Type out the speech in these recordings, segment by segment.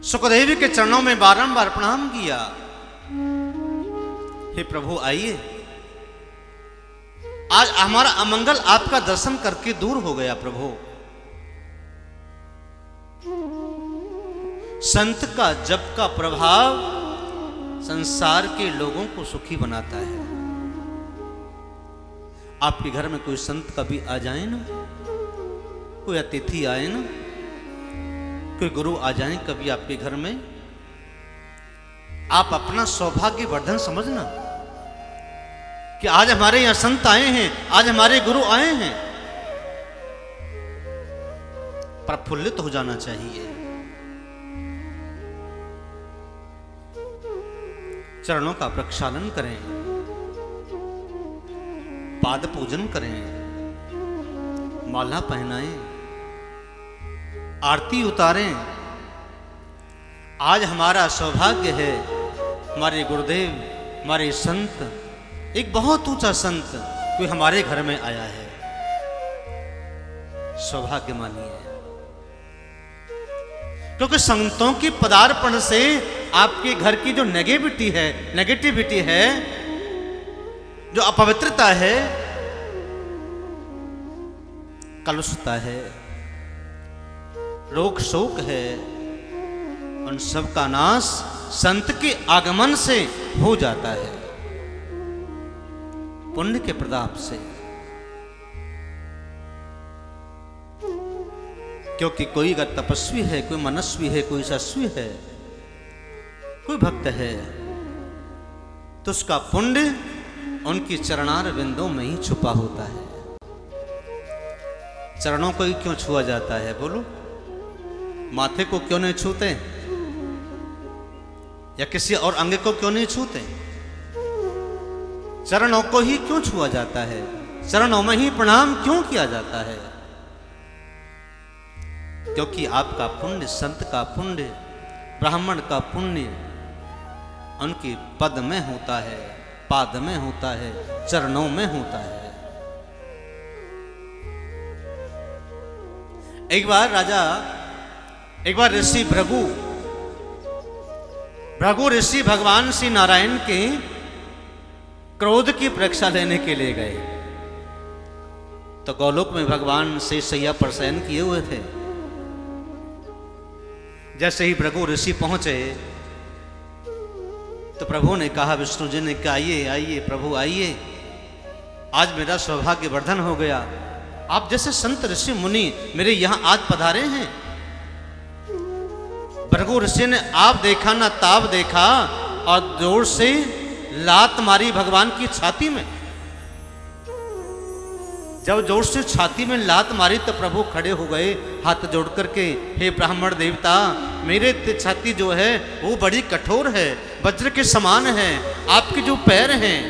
सुखदेव के चरणों में बारंबार प्रणाम किया। हे प्रभु आइए, आज हमारा अमंगल आपका दर्शन करके दूर हो गया। प्रभु, संत का जप का प्रभाव संसार के लोगों को सुखी बनाता है। आपके घर में कोई संत कभी आ जाए ना, कोई अतिथि आए ना, कोई गुरु आ जाए कभी आपके घर में, आप अपना सौभाग्य वर्धन समझना कि आज हमारे यहां संत आए हैं, आज हमारे गुरु आए हैं। प्रफुल्लित हो जाना चाहिए। चरणों का प्रक्षालन करें, पाद पूजन करें, माला पहनाएं, आरती उतारें। आज हमारा सौभाग्य है, हमारे गुरुदेव, हमारे संत, एक बहुत ऊंचा संत कोई हमारे घर में आया है। सौभाग्य मानिए, क्योंकि संतों के पदार्पण से आपके घर की जो नेगेटिविटी है, जो अपवित्रता है, कलुषता है, रोग शोक है, उन सब का नाश संत के आगमन से हो जाता है, पुण्य के प्रताप से। क्योंकि कोई अगर तपस्वी है, कोई मनस्वी है, कोई यशस्वी है, कोई भक्त है, तो उसका पुण्य उनकी चरणार बिंदों में ही छुपा होता है। चरणों को ही क्यों छुआ जाता है बोलो? माथे को क्यों नहीं छूते, या किसी और अंग को क्यों नहीं छूते? चरणों को ही क्यों छुआ जाता है? चरणों में ही प्रणाम क्यों किया जाता है? क्योंकि आपका पुण्य, संत का पुण्य, ब्राह्मण का पुण्य उनके पद में होता है, पाद में होता है, चरणों में होता है। एक बार ऋषि भृगु ऋषि भगवान श्री नारायण के क्रोध की परीक्षा लेने के लिए गए। तो गोलोक में भगवान से सैया पर शयन किए हुए थे। जैसे ही भृगु ऋषि पहुंचे तो प्रभु ने कहा, विष्णु जी ने कहा, आइए आइए प्रभु आइए, आज मेरा सौभाग्य वर्धन हो गया। आप जैसे संत ऋषि मुनि मेरे यहां आज पधारे हैं। भृगु ऋषि ने आप देखा ना ताप देखा और जोर से लात मारी भगवान की छाती में। जब जोर से छाती में लात मारी तो प्रभु खड़े हो गए हाथ जोड़ करके, हे ब्राह्मण देवता, मेरे छाती जो है वो बड़ी कठोर है, वज्र के समान है। आपके जो पैर हैं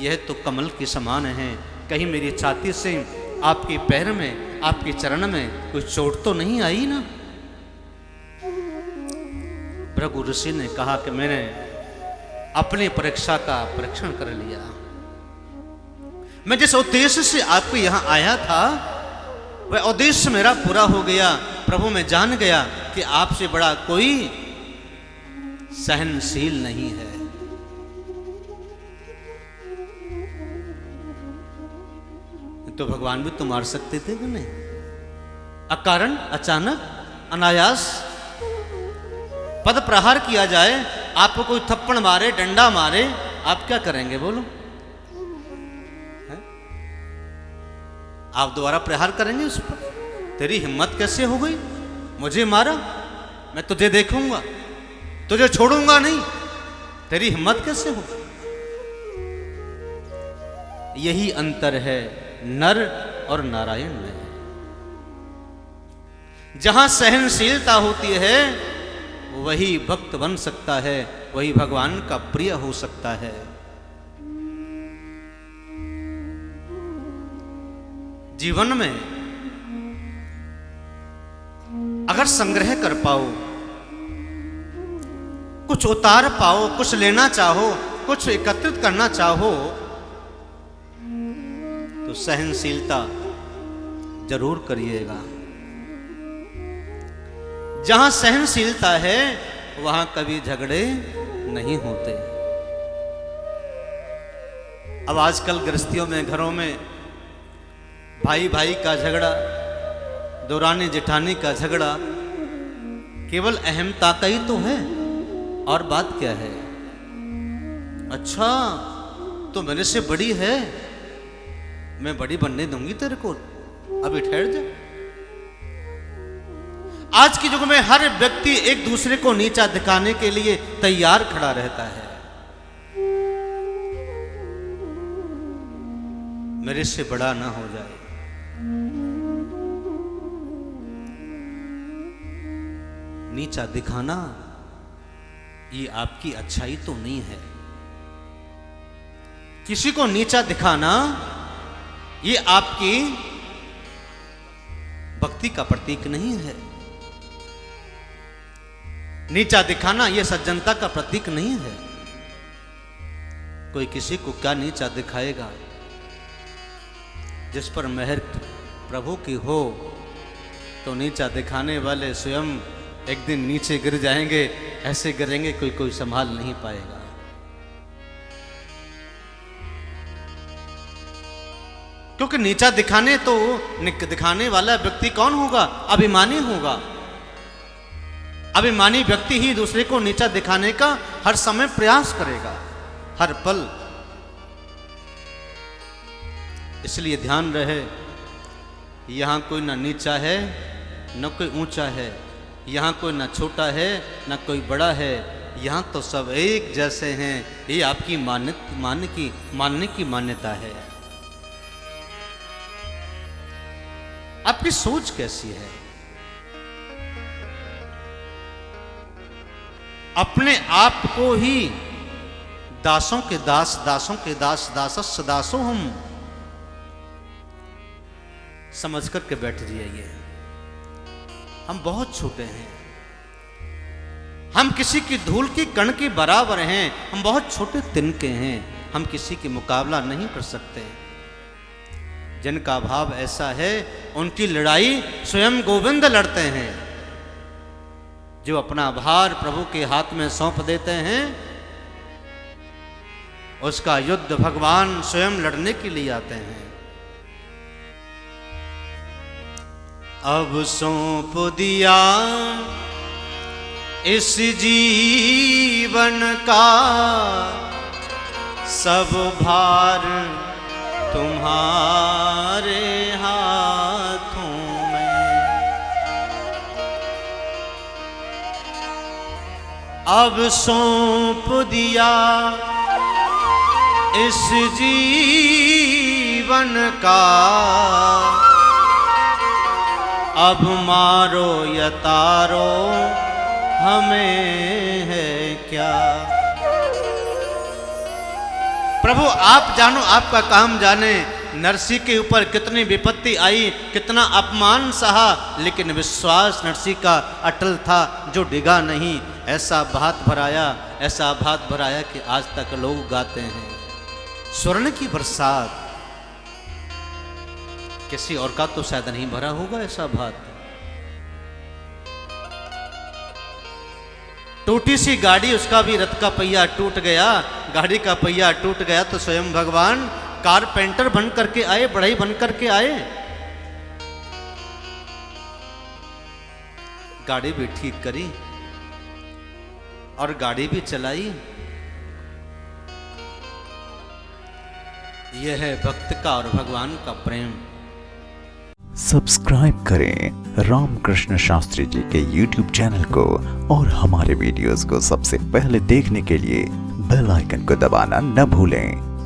यह तो कमल के समान है। कहीं मेरी छाती से आपके पैर में, आपके चरण में कोई चोट तो नहीं आई ना? भृगु ऋषि ने कहा कि मैंने अपनी परीक्षा का परीक्षण कर लिया। मैं जिस उद्देश्य से आपके यहां आया था वह उद्देश्य मेरा पूरा हो गया। प्रभु मैं जान गया कि आपसे बड़ा कोई सहनशील नहीं है। तो भगवान भी तो मार सकते थे कि नहीं? अकारण, अचानक, अनायास पद प्रहार किया जाए, आपको कोई थप्पड़ मारे, डंडा मारे, आप क्या करेंगे बोलो? आप दोबारा प्रहार करेंगे उस पर? तेरी हिम्मत कैसे हो गई? मुझे मारा, मैं तुझे देखूंगा, तुझे छोड़ूंगा नहीं। तेरी हिम्मत कैसे हो? यही अंतर है नर और नारायण में। जहां सहनशीलता होती है वही भक्त बन सकता है, वही भगवान का प्रिय हो सकता है। जीवन में अगर संग्रह कर पाओ, कुछ उतार पाओ, कुछ लेना चाहो, कुछ एकत्रित करना चाहो, तो सहनशीलता जरूर करिएगा। जहां सहनशीलता है वहां कभी झगड़े नहीं होते। अब आजकल गृहस्थियों में, घरों में भाई भाई का झगड़ा, दौरानी जेठानी का झगड़ा केवल अहमता का ही तो है, और बात क्या है? अच्छा तो मेरे से बड़ी है, मैं बड़ी बनने दूंगी तेरे को, अभी ठहर जा। आज के युग में हर व्यक्ति एक दूसरे को नीचा दिखाने के लिए तैयार खड़ा रहता है। मेरे से बड़ा ना हो जाए। नीचा दिखाना ये आपकी अच्छाई तो नहीं है। किसी को नीचा दिखाना ये आपकी भक्ति का प्रतीक नहीं है। नीचा दिखाना ये सज्जनता का प्रतीक नहीं है। कोई किसी को क्या नीचा दिखाएगा? जिस पर मेहर प्रभु की हो तो नीचा दिखाने वाले स्वयं एक दिन नीचे गिर जाएंगे। ऐसे गिरेंगे कोई संभाल नहीं पाएगा। क्योंकि नीचा दिखाने वाला व्यक्ति कौन होगा? अभिमानी होगा। अभिमानी व्यक्ति ही दूसरे को नीचा दिखाने का हर समय प्रयास करेगा, हर पल। इसलिए ध्यान रहे, यहां कोई ना नीचा है न कोई ऊंचा है, यहां कोई ना छोटा है न कोई बड़ा है, यहां तो सब एक जैसे हैं। ये आपकी मानने की मान्यता है। आपकी सोच कैसी है? अपने आप को ही दासों के दास, दासों के दास, दासस्य दासों हम समझ करके बैठ जाइए। हम बहुत छोटे हैं, हम किसी की धूल की कण के बराबर हैं, हम बहुत छोटे तिनके हैं, हम किसी की मुकाबला नहीं कर सकते। जिनका भाव ऐसा है उनकी लड़ाई स्वयं गोविंद लड़ते हैं। जो अपना भार प्रभु के हाथ में सौंप देते हैं उसका युद्ध भगवान स्वयं लड़ने के लिए आते हैं। अब सौंप दिया इस जीवन का सब भार तुम्हारे हाथों में। अब सौंप दिया इस जीवन का, अब मारो या तारो हमें है क्या। प्रभु आप जानो, आपका काम जाने। नरसी के ऊपर कितनी विपत्ति आई, कितना अपमान सहा, लेकिन विश्वास नरसी का अटल था, जो डिगा नहीं। ऐसा भात भराया कि आज तक लोग गाते हैं स्वर्ण की बरसात। किसी और का तो शायद नहीं भरा होगा ऐसा भात। टूटी सी गाड़ी, उसका भी रथ का पहिया टूट गया, गाड़ी का पहिया टूट गया तो स्वयं भगवान कारपेंटर बन करके आए, बढ़ई बन करके आए। गाड़ी भी ठीक करी और गाड़ी भी चलाई। यह है भक्त का और भगवान का प्रेम। सब्सक्राइब करें रामकृष्ण शास्त्री जी के YouTube चैनल को और हमारे वीडियोस को सबसे पहले देखने के लिए बेल आइकन को दबाना न भूलें।